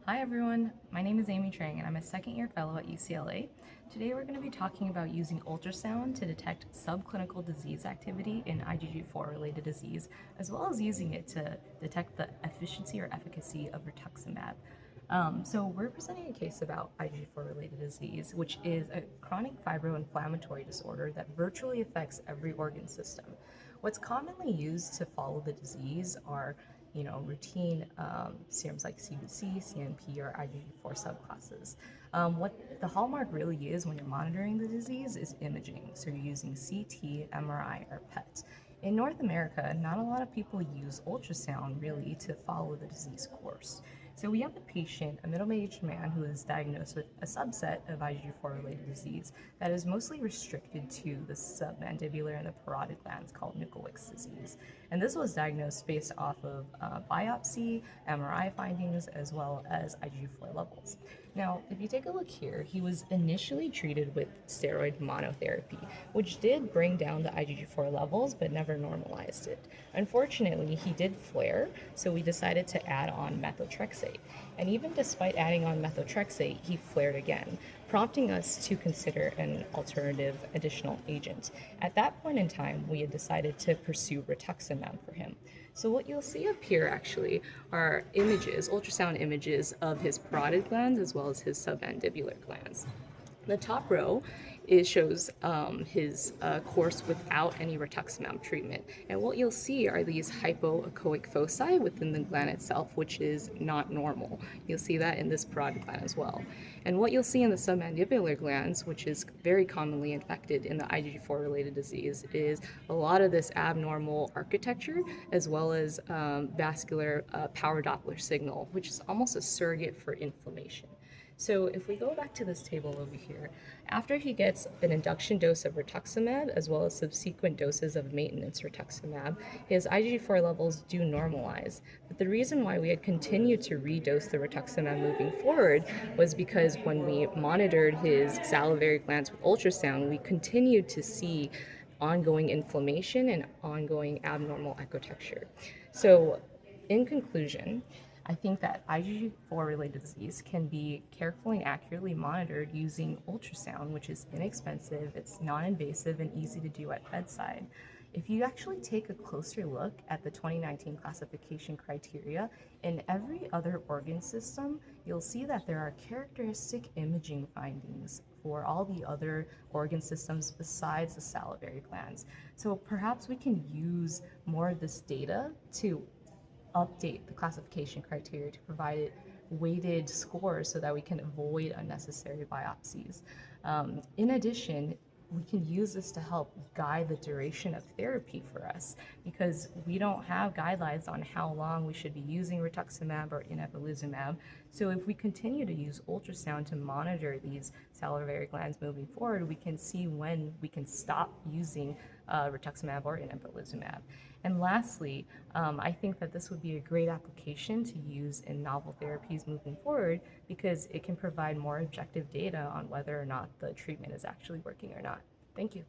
Hi everyone, my name is Amy Trang and I'm a second year fellow at UCLA. Today we're going to be talking about using ultrasound to detect subclinical disease activity in IgG4 related disease, as well as using it to detect the efficiency or efficacy of rituximab. So we're presenting a case about IgG4 related disease, which is a chronic fibroinflammatory disorder that virtually affects every organ system. What's commonly used to follow the disease are routine serums like CBC, CNP, or IgG4 subclasses. What the hallmark really is when you're monitoring the disease is imaging. So you're using CT, MRI, or PET. In North America, not a lot of people use ultrasound really to follow the disease course. So we have a patient, a middle-aged man who is diagnosed with a subset of IgG4 related disease that is mostly restricted to the submandibular and the parotid glands called Nicolaides disease. And this was diagnosed based off of biopsy, MRI findings, as well as IgG4 levels. Now, if you take a look here, he was initially treated with steroid monotherapy, which did bring down the IgG4 levels but never normalized it. Unfortunately, he did flare, so we decided to add on methotrexate. And even despite adding on methotrexate, he flared again, prompting us to consider an alternative additional agent. At that point in time, we had decided to pursue rituximab for him. So what you'll see up here actually are images, ultrasound images of his parotid glands as well as his submandibular glands. The top row shows his course without any rituximab treatment. And what you'll see are these hypoechoic foci within the gland itself, which is not normal. You'll see that in this parotid gland as well. And what you'll see in the submandibular glands, which is very commonly infected in the IgG4 related disease, is a lot of this abnormal architecture as well as vascular power Doppler signal, which is almost a surrogate for inflammation. So if we go back to this table over here, after he gets an induction dose of rituximab as well as subsequent doses of maintenance rituximab, his IgG4 levels do normalize. But the reason why we had continued to redose the rituximab moving forward was because when we monitored his salivary glands with ultrasound, we continued to see ongoing inflammation and ongoing abnormal echotexture. So in conclusion, I think that IgG4 related disease can be carefully and accurately monitored using ultrasound, which is inexpensive, it's non invasive, and easy to do at bedside. If you actually take a closer look at the 2019 classification criteria, in every other organ system, you'll see that there are characteristic imaging findings for all the other organ systems besides the salivary glands. So perhaps we can use more of this data to update the classification criteria to provide it weighted scores so that we can avoid unnecessary biopsies. In addition, we can use this to help guide the duration of therapy for us because we don't have guidelines on how long we should be using rituximab or inebilizumab. So if we continue to use ultrasound to monitor these salivary glands moving forward, we can see when we can stop using rituximab or inebilizumab. And lastly, I think that this would be a great application to use in novel therapies moving forward because it can provide more objective data on whether or not the treatment is actually working or not. Thank you.